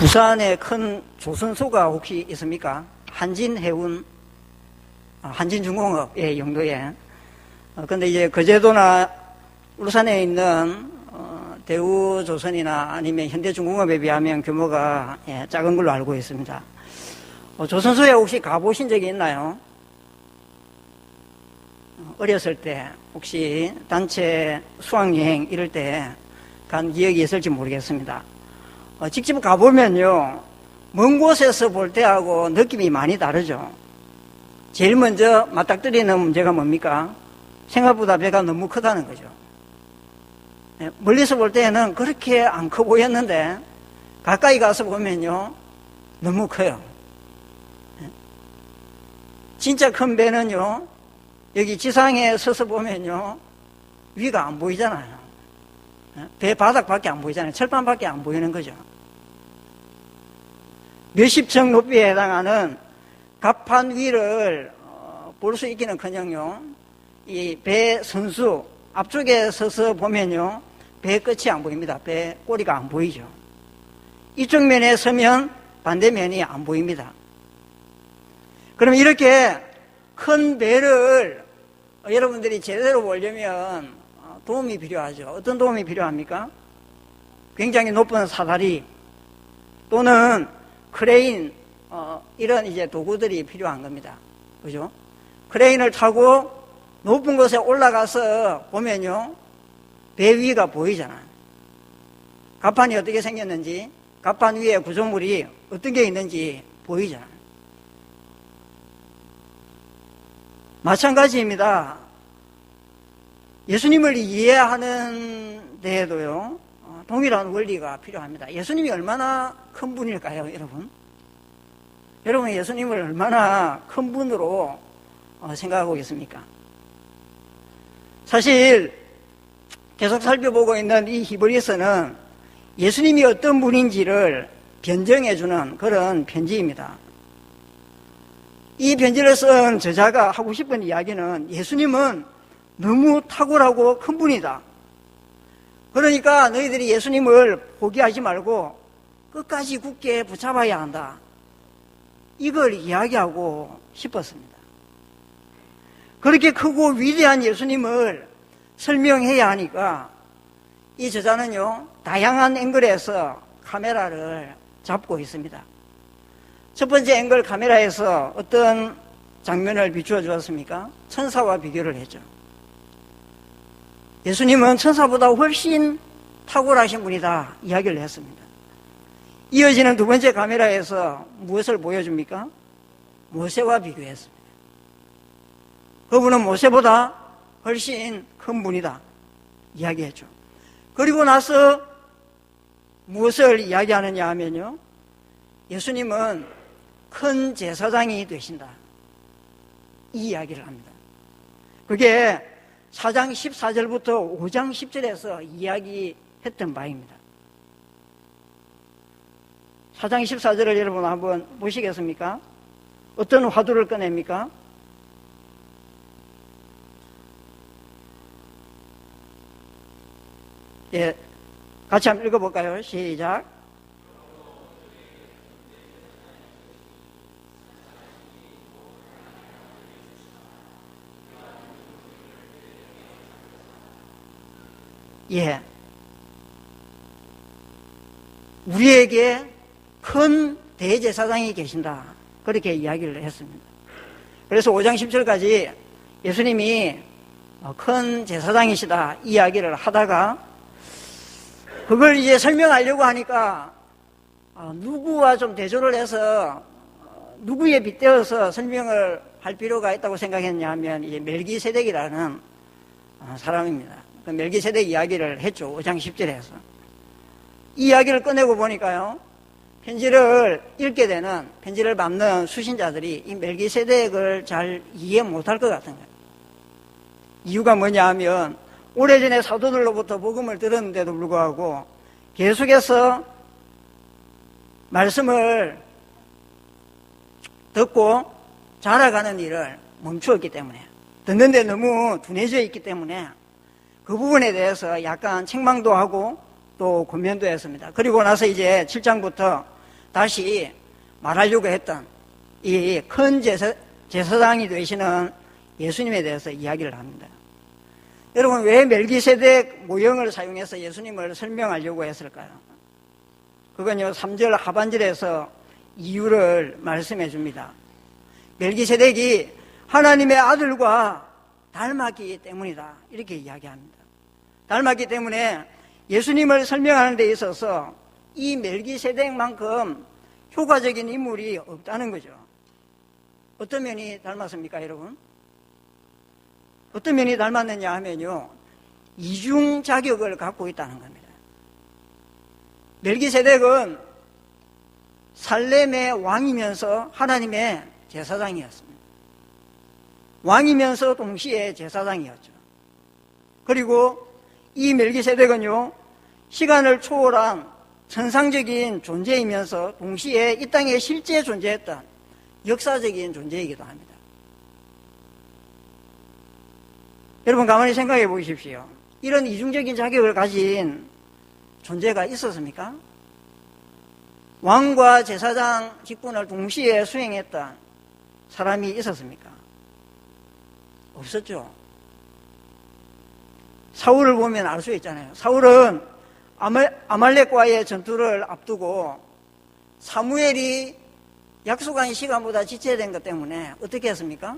부산에 큰 조선소가 혹시 있습니까? 한진해운, 한진중공업 용도에. 근데 이제 거제도나 울산에 있는 대우조선이나 아니면 현대중공업에 비하면 규모가 작은 걸로 알고 있습니다. 조선소에 혹시 가보신 적이 있나요? 어렸을 때 혹시 단체 수학여행 이럴 때 간 기억이 있을지 모르겠습니다. 직접 가보면요, 먼 곳에서 볼 때하고 느낌이 많이 다르죠. 제일 먼저 맞닥뜨리는 문제가 뭡니까? 생각보다 배가 너무 크다는 거죠. 멀리서 볼 때는 그렇게 안 커 보였는데 가까이 가서 보면요, 너무 커요. 진짜 큰 배는요, 여기 지상에 서서 보면요, 위가 안 보이잖아요. 배 바닥밖에 안 보이잖아요. 철판밖에 안 보이는 거죠. 몇십 층 높이에 해당하는 갑판 위를 볼 수 있기는커녕요, 이 배 선수 앞쪽에 서서 보면요, 배 끝이 안 보입니다. 배 꼬리가 안 보이죠. 이쪽 면에 서면 반대면이 안 보입니다. 그럼 이렇게 큰 배를 여러분들이 제대로 보려면 도움이 필요하죠. 어떤 도움이 필요합니까? 굉장히 높은 사다리 또는 크레인, 이런 이제 도구들이 필요한 겁니다. 그죠? 크레인을 타고 높은 곳에 올라가서 보면요, 배 위가 보이잖아요. 갑판이 어떻게 생겼는지, 갑판 위에 구조물이 어떤 게 있는지 보이잖아요. 마찬가지입니다. 예수님을 이해하는 데에도요, 동일한 원리가 필요합니다. 예수님이 얼마나 큰 분일까요, 여러분? 여러분, 예수님을 얼마나 큰 분으로 생각하고 있습니까? 사실 계속 살펴보고 있는 이 히브리서는 예수님이 어떤 분인지를 변정해주는 그런 편지입니다. 이 편지를 쓴 저자가 하고 싶은 이야기는 예수님은 너무 탁월하고 큰 분이다. 그러니까 너희들이 예수님을 포기하지 말고 끝까지 굳게 붙잡아야 한다. 이걸 이야기하고 싶었습니다. 그렇게 크고 위대한 예수님을 설명해야 하니까 이 저자는요, 다양한 앵글에서 카메라를 잡고 있습니다. 첫 번째 앵글 카메라에서 어떤 장면을 비추어 주었습니까? 천사와 비교를 했죠. 예수님은 천사보다 훨씬 탁월하신 분이다 이야기를 했습니다. 이어지는 두 번째 카메라에서 무엇을 보여줍니까? 모세와 비교했습니다. 그분은 모세보다 훨씬 큰 분이다 이야기했죠. 그리고 나서 무엇을 이야기하느냐 하면요, 예수님은 큰 제사장이 되신다 이 이야기를 합니다. 그게 4장 14절부터 5장 10절에서 이야기했던 바입니다. 4장 14절을 여러분 한번 보시겠습니까? 어떤 화두를 꺼냅니까? 예, 같이 한번 읽어볼까요? 시작. 예. 우리에게 큰 대제사장이 계신다. 그렇게 이야기를 했습니다. 그래서 5장 10절까지 예수님이 큰 제사장이시다 이야기를 하다가 그걸 이제 설명하려고 하니까 누구와 좀 대조를 해서 누구에 빗대어서 설명을 할 필요가 있다고 생각했냐 하면 이제 멜기세덱이라는 사람입니다. 그 멜기세덱 이야기를 했죠. 5장 10절에서. 이 이야기를 꺼내고 보니까요, 편지를 읽게 되는, 편지를 받는 수신자들이 이 멜기세덱을 잘 이해 못할 것 같은 거예요. 이유가 뭐냐 하면 오래전에 사도들로부터 복음을 들었는데도 불구하고 계속해서 말씀을 듣고 자라가는 일을 멈추었기 때문에, 듣는데 너무 둔해져 있기 때문에 그 부분에 대해서 약간 책망도 하고 또 권면도 했습니다. 그리고 나서 이제 7장부터 다시 말하려고 했던 이 큰 제사장이 되시는 예수님에 대해서 이야기를 합니다. 여러분, 왜 멜기세덱 모형을 사용해서 예수님을 설명하려고 했을까요? 그건요, 3절 하반절에서 이유를 말씀해 줍니다. 멜기세덱이 하나님의 아들과 닮았기 때문이다, 이렇게 이야기합니다. 닮았기 때문에 예수님을 설명하는 데 있어서 이 멜기세덱만큼 효과적인 인물이 없다는 거죠. 어떤 면이 닮았습니까, 여러분? 어떤 면이 닮았느냐 하면요, 이중 자격을 갖고 있다는 겁니다. 멜기세덱은 살렘의 왕이면서 하나님의 제사장이었습니다. 왕이면서 동시에 제사장이었죠. 그리고 이 멜기세덱은요, 시간을 초월한 천상적인 존재이면서 동시에 이 땅에 실제 존재했던 역사적인 존재이기도 합니다. 여러분, 가만히 생각해 보십시오. 이런 이중적인 자격을 가진 존재가 있었습니까? 왕과 제사장 직분을 동시에 수행했던 사람이 있었습니까? 없었죠. 사울을 보면 알 수 있잖아요. 사울은 아말렉과의 전투를 앞두고 사무엘이 약속한 시간보다 지체된 것 때문에 어떻게 했습니까?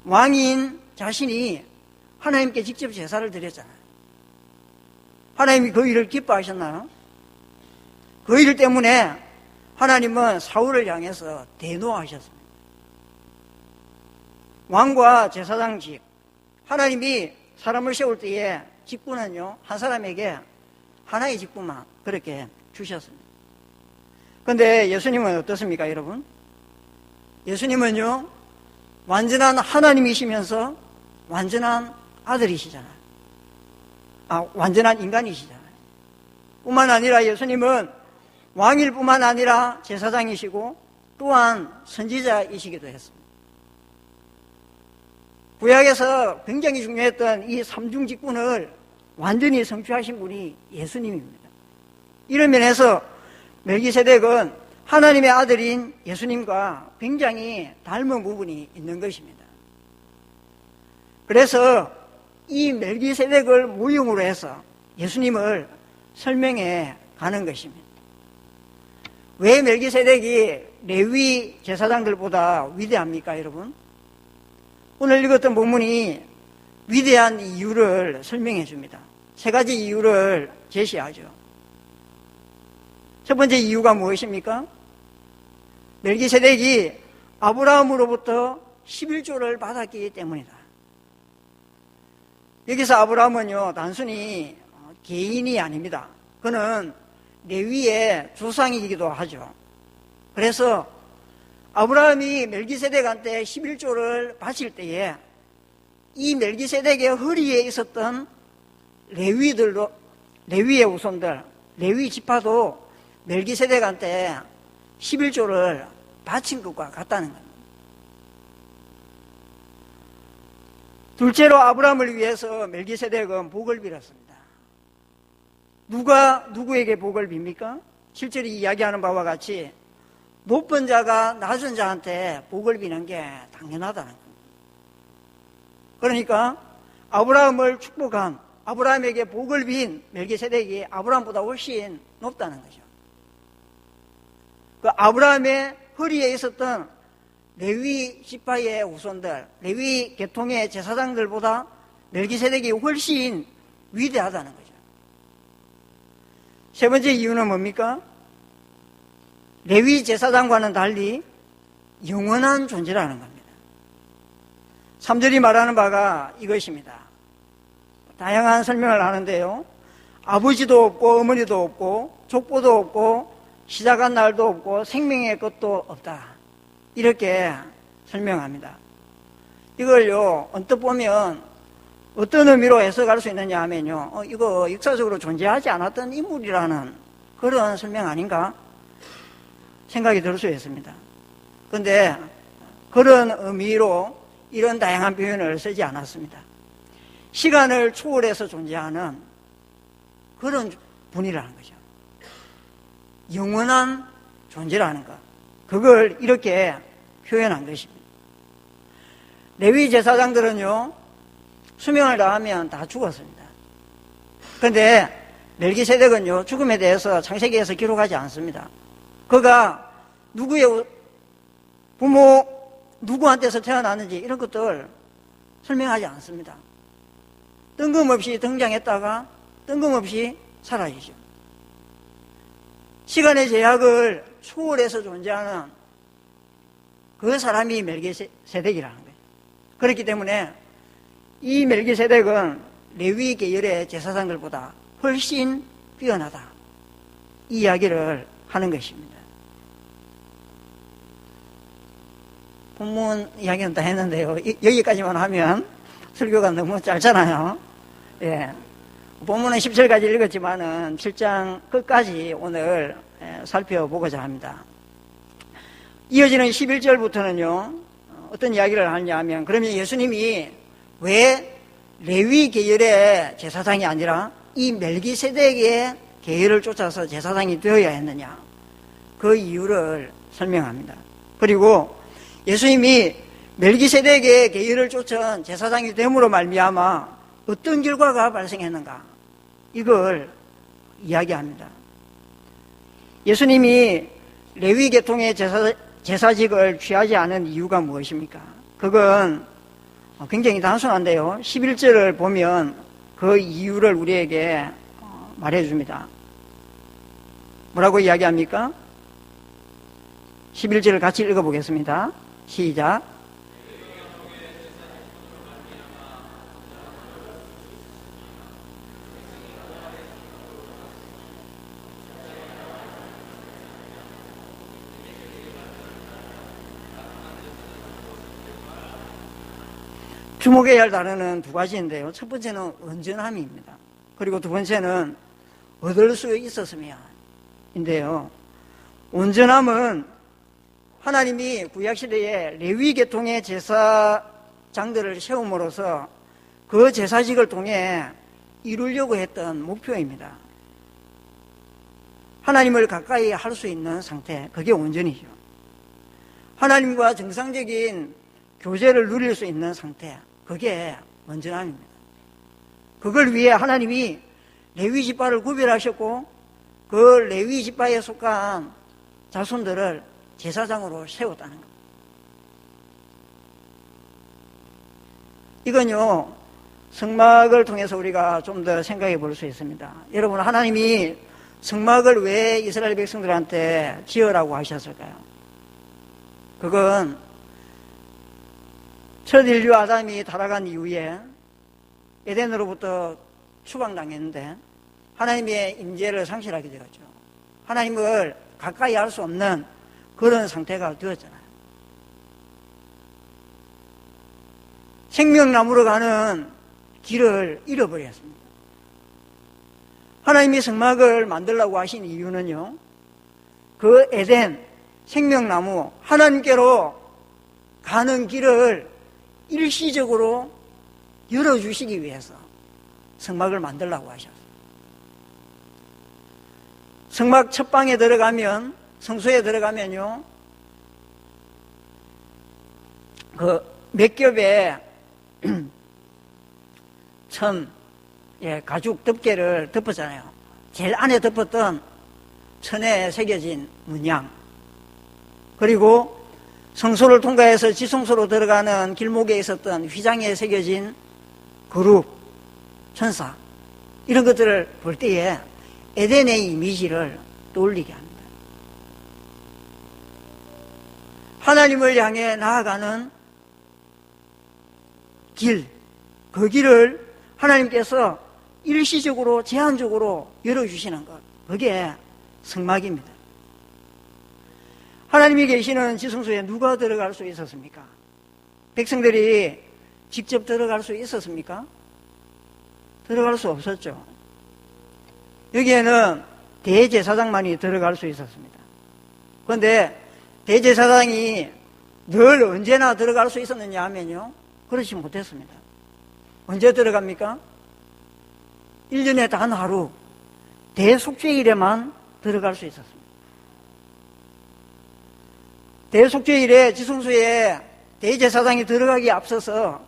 왕인 자신이 하나님께 직접 제사를 드렸잖아요. 하나님이 그 일을 기뻐하셨나요? 그 일 때문에 하나님은 사울을 향해서 대노하셨습니다. 왕과 제사장직, 하나님이 사람을 세울 때에 직분은요, 한 사람에게 하나의 직분만 그렇게 주셨습니다. 그런데 예수님은 어떻습니까, 여러분? 예수님은요, 완전한 하나님이시면서 완전한 아들이시잖아요. 완전한 인간이시잖아요. 뿐만 아니라 예수님은 왕일 뿐만 아니라 제사장이시고 또한 선지자이시기도 했습니다. 구약에서 굉장히 중요했던 이 삼중 직분을 완전히 성취하신 분이 예수님입니다. 이런 면에서 멜기세덱은 하나님의 아들인 예수님과 굉장히 닮은 부분이 있는 것입니다. 그래서 이 멜기세덱을 모형으로 해서 예수님을 설명해 가는 것입니다. 왜 멜기세덱이 레위 제사장들보다 위대합니까, 여러분? 오늘 읽었던 본문이 위대한 이유를 설명해 줍니다. 세 가지 이유를 제시하죠. 첫 번째 이유가 무엇입니까? 멜기세덱이 아브라함으로부터 11조를 받았기 때문이다. 여기서 아브라함은요, 단순히 개인이 아닙니다. 그는 레위의 조상이기도 하죠. 그래서 아브라함이 멜기세덱한테 11조를 바칠 때에 이 멜기세덱의 허리에 있었던 레위의 후손들, 레위 지파도 멜기세덱한테 11조를 바친 것과 같다는 겁니다. 둘째로 아브라함을 위해서 멜기세덱은 복을 빌었습니다. 누가 누구에게 복을 빕니까? 7절이 이야기하는 바와 같이 높은 자가 낮은 자한테 복을 비는 게 당연하다는 겁니다. 그러니까 아브라함을 축복한, 아브라함에게 복을 빈 멜기세덱이 아브라함보다 훨씬 높다는 거죠. 그 아브라함의 허리에 있었던 레위 지파의 후손들, 레위 계통의 제사장들보다 멜기세덱이 훨씬 위대하다는 거죠. 세 번째 이유는 뭡니까? 레위 제사장과는 달리 영원한 존재라는 겁니다. 3절이 말하는 바가 이것입니다. 다양한 설명을 하는데요, 아버지도 없고 어머니도 없고 족보도 없고 시작한 날도 없고 생명의 것도 없다, 이렇게 설명합니다. 이걸요, 언뜻 보면 어떤 의미로 해석할 수 있느냐 하면요, 이거 역사적으로 존재하지 않았던 인물이라는 그런 설명 아닌가 생각이 들 수 있습니다. 그런데 그런 의미로 이런 다양한 표현을 쓰지 않았습니다. 시간을 초월해서 존재하는 그런 분이라는 거죠. 영원한 존재라는 것. 그걸 이렇게 표현한 것입니다. 레위 제사장들은요, 수명을 다하면 다 죽었습니다. 그런데 멜기세덱은요, 죽음에 대해서 창세기에서 기록하지 않습니다. 그가 누구의 부모, 누구한테서 태어났는지 이런 것들 설명하지 않습니다. 뜬금없이 등장했다가 뜬금없이 사라지죠. 시간의 제약을 초월해서 존재하는 그 사람이 멜기세덱이라는 거예요. 그렇기 때문에 이 멜기세덱은 레위 계열의 제사장들보다 훨씬 뛰어나다, 이 이야기를 하는 것입니다. 본문 이야기는 다 했는데요, 여기까지만 하면 설교가 너무 짧잖아요. 예. 본문은 10절까지 읽었지만은 7장 끝까지 오늘 살펴보고자 합니다. 이어지는 11절부터는요, 어떤 이야기를 하느냐 하면, 그러면 예수님이 왜 레위 계열의 제사장이 아니라 이 멜기세덱의 계열을 쫓아서 제사장이 되어야 했느냐, 그 이유를 설명합니다. 그리고 예수님이 멜기세덱의 계열을 쫓은 제사장이 됨으로 말미암아 어떤 결과가 발생했는가, 이걸 이야기합니다. 예수님이 레위 계통의 제사직을 취하지 않은 이유가 무엇입니까? 그건 굉장히 단순한데요, 11절을 보면 그 이유를 우리에게 말해줍니다. 뭐라고 이야기합니까? 11절을 같이 읽어보겠습니다. 시작. 주목해야 할 단어는 두 가지인데요, 첫 번째는 온전함입니다. 그리고 두 번째는 얻을 수 있었으면 인데요, 온전함은 하나님이 구약시대에 레위 계통의 제사장들을 세움으로써 그 제사직을 통해 이루려고 했던 목표입니다. 하나님을 가까이 할 수 있는 상태, 그게 온전이죠. 하나님과 정상적인 교제를 누릴 수 있는 상태, 그게 온전함입니다. 그걸 위해 하나님이 레위 지파를 구별하셨고 그 레위 지파에 속한 자손들을 제사장으로 세웠다는 겁니다. 이건요, 성막을 통해서 우리가 좀 더 생각해 볼 수 있습니다. 여러분, 하나님이 성막을 왜 이스라엘 백성들한테 지으라고 하셨을까요? 그건 첫 인류 아담이 타락한 이후에 에덴으로부터 추방당했는데 하나님의 임재를 상실하게 되었죠. 하나님을 가까이 할 수 없는 그런 상태가 되었잖아요. 생명나무로 가는 길을 잃어버렸습니다. 하나님이 성막을 만들라고 하신 이유는요, 그 에덴 생명나무 하나님께로 가는 길을 일시적으로 열어주시기 위해서 성막을 만들라고 하셨어요. 성막 첫 방에 들어가면, 성소에 들어가면요, 그 몇 겹의 가죽 덮개를 덮었잖아요. 제일 안에 덮었던 천에 새겨진 문양, 그리고 성소를 통과해서 지성소로 들어가는 길목에 있었던 휘장에 새겨진 그룹, 천사, 이런 것들을 볼 때에 에덴의 이미지를 떠올리게 합니다. 하나님을 향해 나아가는 길, 그 길을 하나님께서 일시적으로 제한적으로 열어주시는 것, 그게 성막입니다. 하나님이 계시는 지성소에 누가 들어갈 수 있었습니까? 백성들이 직접 들어갈 수 있었습니까? 들어갈 수 없었죠. 여기에는 대제사장만이 들어갈 수 있었습니다. 그런데 대제사장이 늘 언제나 들어갈 수 있었느냐 하면요, 그렇지 못했습니다. 언제 들어갑니까? 1년에 단 하루 대속죄일에만 들어갈 수 있었습니다. 대속죄일에 지성소에 대제사장이 들어가기에 앞서서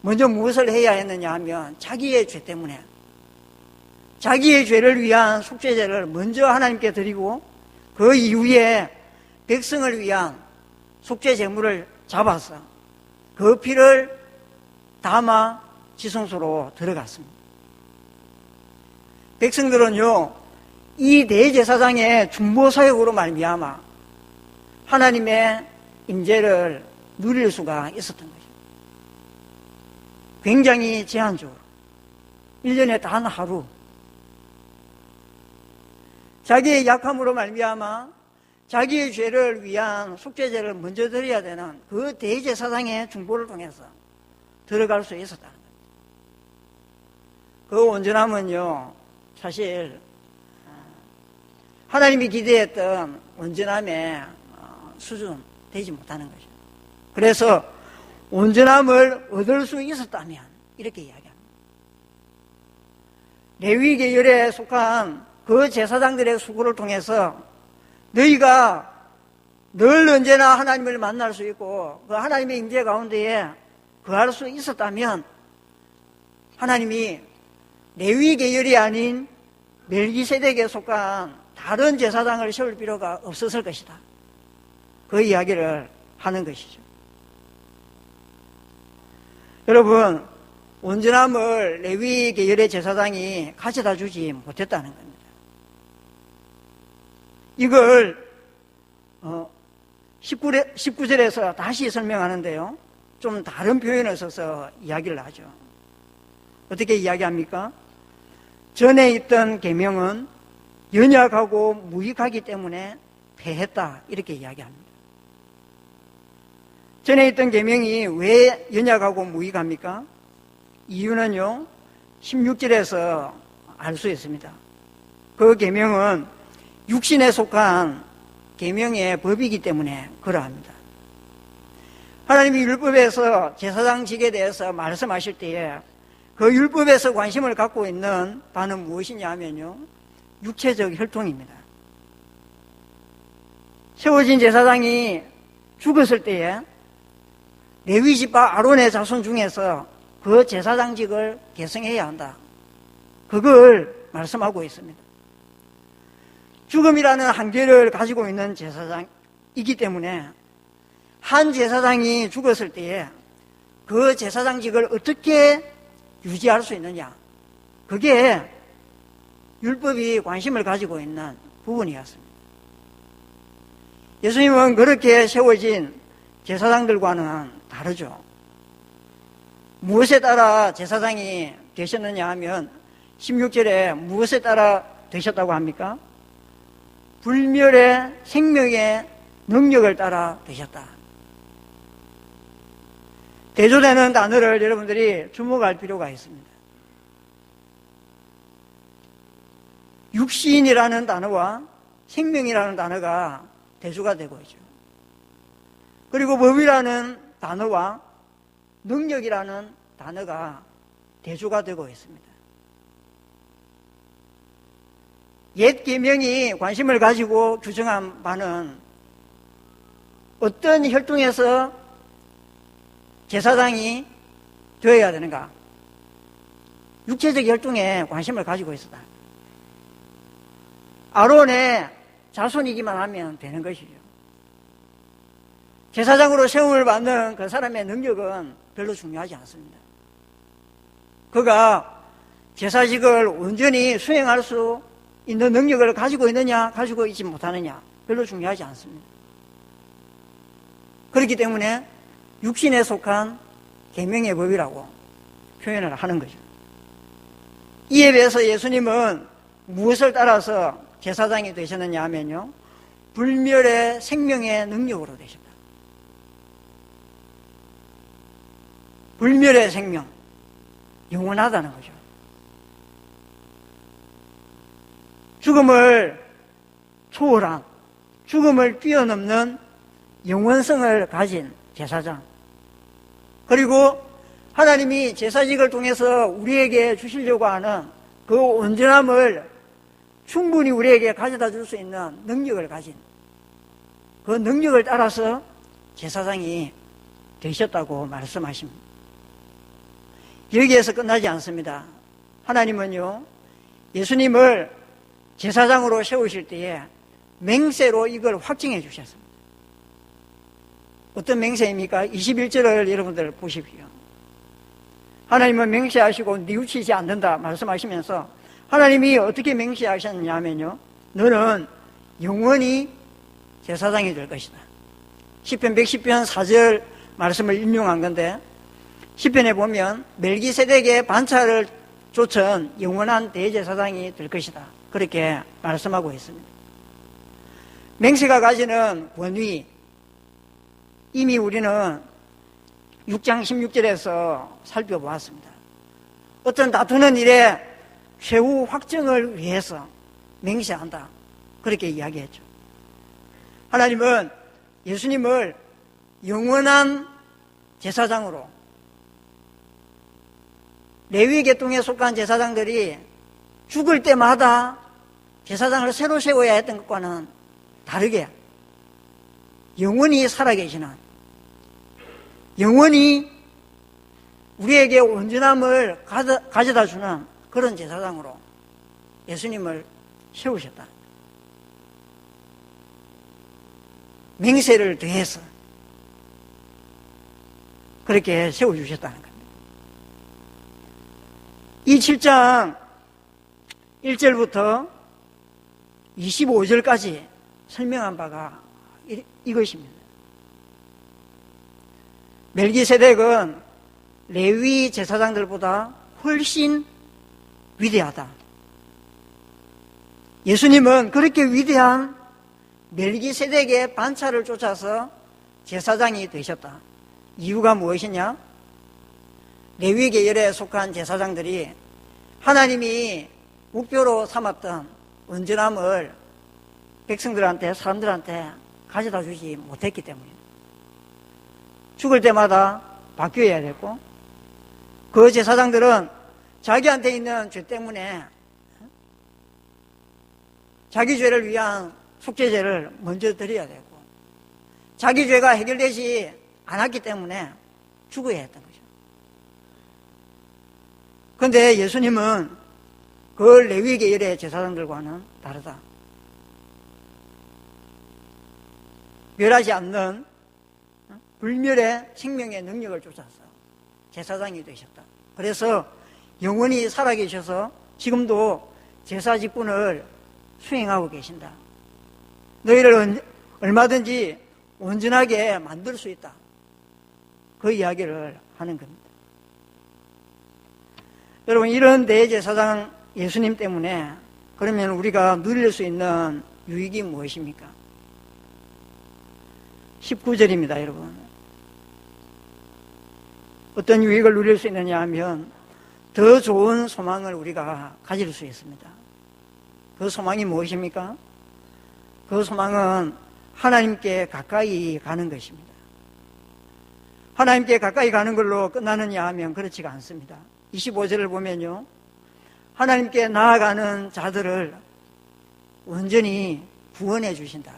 먼저 무엇을 해야 했느냐 하면 자기의 죄 때문에 자기의 죄를 위한 속죄제를 먼저 하나님께 드리고 그 이후에 백성을 위한 속죄 제물을 잡아서 그 피를 담아 지성소로 들어갔습니다. 백성들은요, 이 대제사장의 중보 사역으로 말미암아 하나님의 임재를 누릴 수가 있었던 것이죠. 굉장히 제한적으로 1년에 단 하루 자기의 약함으로 말미암아 자기의 죄를 위한 속죄제를 먼저 드려야 되는 그 대제사장의 중보를 통해서 들어갈 수 있었다는 겁니다. 그 온전함은요, 사실 하나님이 기대했던 온전함의 수준 되지 못하는 것이죠. 그래서 온전함을 얻을 수 있었다면 이렇게 이야기합니다. 레위 계열에 속한 그 제사장들의 수고를 통해서 너희가 늘 언제나 하나님을 만날 수 있고 그 하나님의 임재 가운데에 거할 수 있었다면 하나님이 레위 계열이 아닌 멜기세덱에 속한 다른 제사장을 세울 필요가 없었을 것이다. 그 이야기를 하는 것이죠. 여러분, 온전함을 레위 계열의 제사장이 가져다 주지 못했다는 겁니다. 이걸 19절에서 다시 설명하는데요, 좀 다른 표현을 써서 이야기를 하죠. 어떻게 이야기합니까? 전에 있던 계명은 연약하고 무익하기 때문에 폐했다, 이렇게 이야기합니다. 전에 있던 계명이 왜 연약하고 무익합니까? 이유는요, 16절에서 알 수 있습니다. 그 계명은 육신에 속한 계명의 법이기 때문에 그러합니다. 하나님이 율법에서 제사장직에 대해서 말씀하실 때에 그 율법에서 관심을 갖고 있는 바는 무엇이냐 하면요, 육체적 혈통입니다. 세워진 제사장이 죽었을 때에 레위 지파 아론의 자손 중에서 그 제사장직을 계승해야 한다, 그걸 말씀하고 있습니다. 죽음이라는 한계를 가지고 있는 제사장이기 때문에 한 제사장이 죽었을 때에 그 제사장직을 어떻게 유지할 수 있느냐, 그게 율법이 관심을 가지고 있는 부분이었습니다. 예수님은 그렇게 세워진 제사장들과는 다르죠. 무엇에 따라 제사장이 되셨느냐 하면 16절에 무엇에 따라 되셨다고 합니까? 불멸의 생명의 능력을 따라 되셨다. 대조되는 단어를 여러분들이 주목할 필요가 있습니다. 육신이라는 단어와 생명이라는 단어가 대조가 되고 있죠. 그리고 법이라는 단어와 능력이라는 단어가 대조가 되고 있습니다. 옛 계명이 관심을 가지고 규정한 바는 어떤 혈통에서 제사장이 되어야 되는가? 육체적 혈통에 관심을 가지고 있었다. 아론의 자손이기만 하면 되는 것이죠. 제사장으로 세움을 받는 그 사람의 능력은 별로 중요하지 않습니다. 그가 제사직을 온전히 수행할 수 있는 능력을 가지고 있느냐, 가지고 있지 못하느냐, 별로 중요하지 않습니다. 그렇기 때문에 육신에 속한 계명의 법이라고 표현을 하는 거죠. 이에 비해서 예수님은 무엇을 따라서 제사장이 되셨느냐 하면요, 불멸의 생명의 능력으로 되셨다. 불멸의 생명, 영원하다는 거죠. 죽음을 초월한, 죽음을 뛰어넘는 영원성을 가진 제사장, 그리고 하나님이 제사직을 통해서 우리에게 주시려고 하는 그 온전함을 충분히 우리에게 가져다 줄 수 있는 능력을 가진 그 능력을 따라서 제사장이 되셨다고 말씀하십니다. 여기에서 끝나지 않습니다. 하나님은요, 예수님을 제사장으로 세우실 때에 맹세로 이걸 확증해 주셨습니다. 어떤 맹세입니까? 21절을 여러분들 보십시오. 하나님은 맹세하시고 뉘우치지 않는다 말씀하시면서 하나님이 어떻게 맹세하셨냐면요, 너는 영원히 제사장이 될 것이다. 시편 110편 4절 말씀을 인용한 건데, 시편에 보면 멜기세덱의 반차를 쫓은 영원한 대제사장이 될 것이다, 그렇게 말씀하고 있습니다. 맹세가 가지는 권위, 이미 우리는 6장 16절에서 살펴보았습니다. 어떤 다투는 일에 최후 확정을 위해서 맹세한다, 그렇게 이야기했죠. 하나님은 예수님을 영원한 제사장으로, 레위 계통에 속한 제사장들이 죽을 때마다 제사장을 새로 세워야 했던 것과는 다르게 영원히 살아계시는, 영원히 우리에게 온전함을 가져다 주는 그런 제사장으로 예수님을 세우셨다. 맹세를 더해서 그렇게 세워주셨다는 겁니다. 이 7장 1절부터 25절까지 설명한 바가 이것입니다. 멜기세덱은 레위 제사장들보다 훨씬 위대하다. 예수님은 그렇게 위대한 멜기세덱의 반차를 쫓아서 제사장이 되셨다. 이유가 무엇이냐? 레위 계열에 속한 제사장들이 하나님이 목표로 삼았던 온전함을 백성들한테, 사람들한테 가져다 주지 못했기 때문입니다. 죽을 때마다 바뀌어야 됐고, 그 제사장들은 자기한테 있는 죄 때문에 자기 죄를 위한 속죄제를 먼저 드려야 되고, 자기 죄가 해결되지 않았기 때문에 죽어야 했던 거죠. 그런데 예수님은 그 레위 계열의 제사장들과는 다르다. 멸하지 않는 불멸의 생명의 능력을 쫓아서 제사장이 되셨다. 그래서 영원히 살아계셔서 지금도 제사 직분을 수행하고 계신다. 너희를 얼마든지 온전하게 만들 수 있다, 그 이야기를 하는 겁니다. 여러분, 이런 대제사장 예수님 때문에 그러면 우리가 누릴 수 있는 유익이 무엇입니까? 19절입니다, 여러분. 어떤 유익을 누릴 수 있느냐 하면 더 좋은 소망을 우리가 가질 수 있습니다. 그 소망이 무엇입니까? 그 소망은 하나님께 가까이 가는 것입니다. 하나님께 가까이 가는 걸로 끝나느냐 하면 그렇지가 않습니다. 25절을 보면요, 하나님께 나아가는 자들을 온전히 구원해 주신다,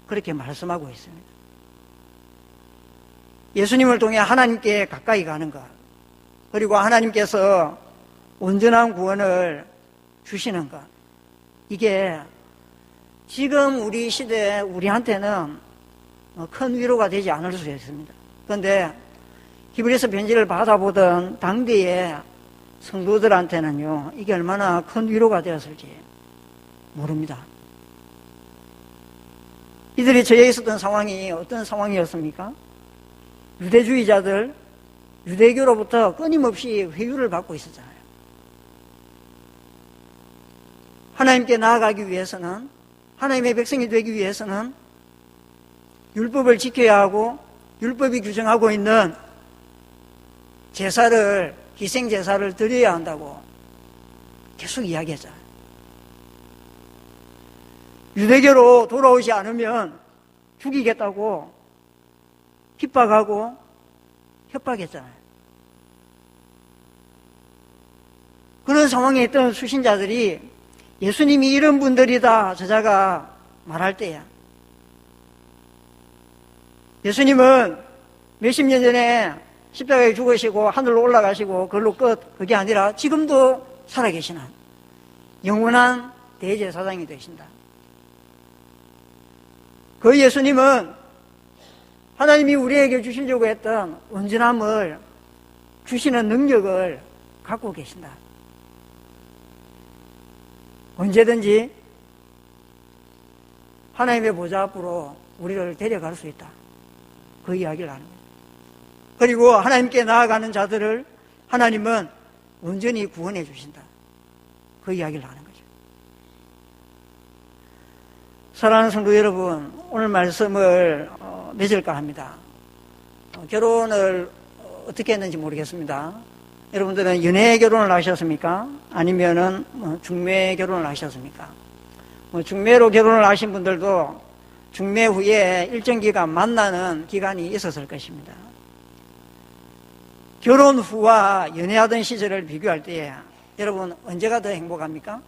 그렇게 말씀하고 있습니다. 예수님을 통해 하나님께 가까이 가는 것, 그리고 하나님께서 온전한 구원을 주시는 것, 이게 지금 우리 시대에 우리한테는 큰 위로가 되지 않을 수 있습니다. 그런데 히브리서 편지를 받아보던 당대의 성도들한테는요, 이게 얼마나 큰 위로가 되었을지 모릅니다. 이들이 처해 있었던 상황이 어떤 상황이었습니까? 유대주의자들, 유대교로부터 끊임없이 회유를 받고 있었잖아요. 하나님께 나아가기 위해서는, 하나님의 백성이 되기 위해서는 율법을 지켜야 하고, 율법이 규정하고 있는 제사를, 희생제사를 드려야 한다고 계속 이야기했잖아요. 유대교로 돌아오지 않으면 죽이겠다고 핍박하고 협박했잖아요. 그런 상황에 있던 수신자들이 예수님이 이런 분들이다, 저자가 말할 때야 예수님은 몇십 년 전에 십자가에 죽으시고 하늘로 올라가시고 그걸로 끝, 그게 아니라 지금도 살아계시는 영원한 대제사장이 되신다. 그 예수님은 하나님이 우리에게 주시려고 했던 온전함을 주시는 능력을 갖고 계신다. 언제든지 하나님의 보좌 앞으로 우리를 데려갈 수 있다. 그 이야기를 하는 거예요. 그리고 하나님께 나아가는 자들을 하나님은 온전히 구원해 주신다. 그 이야기를 하는 거죠. 사랑하는 성도 여러분, 오늘 말씀을 맺을까 합니다. 결혼을 어떻게 했는지 모르겠습니다. 여러분들은 연애 결혼을 하셨습니까? 아니면은 중매 결혼을 하셨습니까? 중매로 결혼을 하신 분들도 중매 후에 일정 기간 만나는 기간이 있었을 것입니다. 결혼 후와 연애하던 시절을 비교할 때 여러분 언제가 더 행복합니까?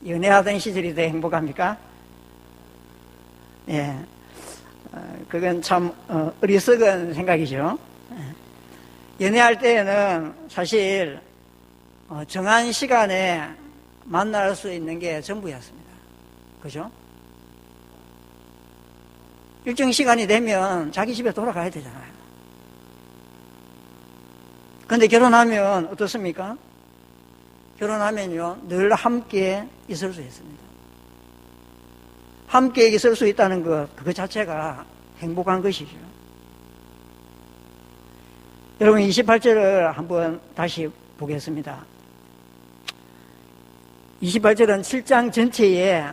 연애하던 시절이 더 행복합니까? 예, 그건 참 어리석은 생각이죠. 연애할 때에는 사실 정한 시간에 만날 수 있는 게 전부였습니다. 그죠? 일정 시간이 되면 자기 집에 돌아가야 되잖아요. 그런데 결혼하면 어떻습니까? 결혼하면요, 늘 함께 있을 수 있습니다. 함께 있을 수 있다는 것, 그거 자체가 행복한 것이죠. 여러분, 28절을 한번 다시 보겠습니다. 28절은 7장 전체의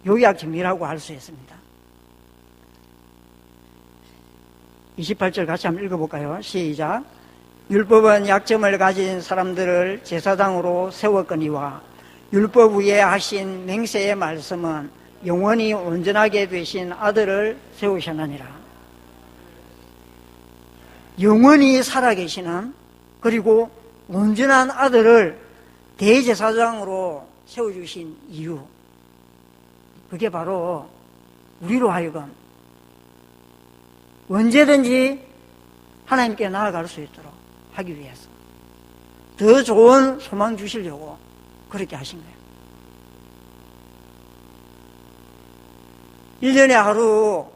요약정리라고 할 수 있습니다. 28절 같이 한번 읽어볼까요? 시작. 율법은 약점을 가진 사람들을 제사장으로 세웠거니와 율법 위에 하신 맹세의 말씀은 영원히 온전하게 되신 아들을 세우셨느니라. 영원히 살아계시는 그리고 온전한 아들을 대제사장으로 세워주신 이유, 그게 바로 우리로 하여금 언제든지 하나님께 나아갈 수 있도록 하기 위해서 더 좋은 소망 주시려고 그렇게 하신 거예요. 1년에 하루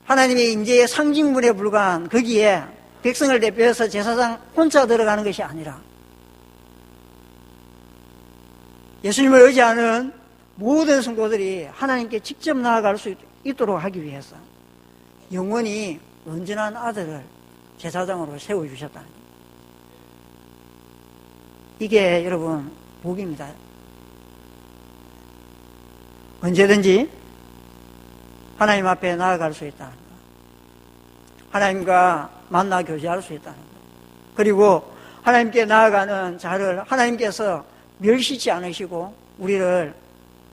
하나님의 인재의 상징물에 불과한 거기에 백성을 대표해서 제사장 혼자 들어가는 것이 아니라 예수님을 의지하는 모든 성도들이 하나님께 직접 나아갈 수 있도록 하기 위해서 영원히 온전한 아들을 제사장으로 세워주셨다는 거예요. 이게 여러분 복입니다. 언제든지 하나님 앞에 나아갈 수 있다는 것, 하나님과 만나 교제할 수 있다는 것, 그리고 하나님께 나아가는 자를 하나님께서 멸시치 않으시고 우리를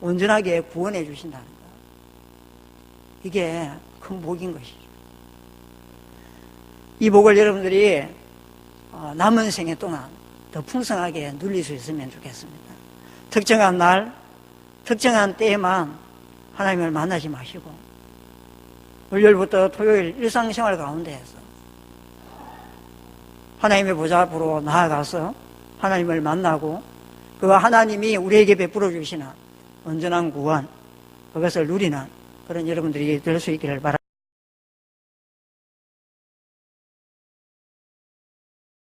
온전하게 구원해 주신다는 것, 이게 큰 복인 것이죠. 이 복을 여러분들이 남은 생애 동안 더 풍성하게 누릴 수 있으면 좋겠습니다. 특정한 날, 특정한 때에만 하나님을 만나지 마시고 월요일부터 토요일 일상생활 가운데에서 하나님의 보좌 앞으로 나아가서 하나님을 만나고 그 하나님이 우리에게 베풀어 주시는 온전한 구원, 그것을 누리는 그런 여러분들이 될 수 있기를 바랍니다.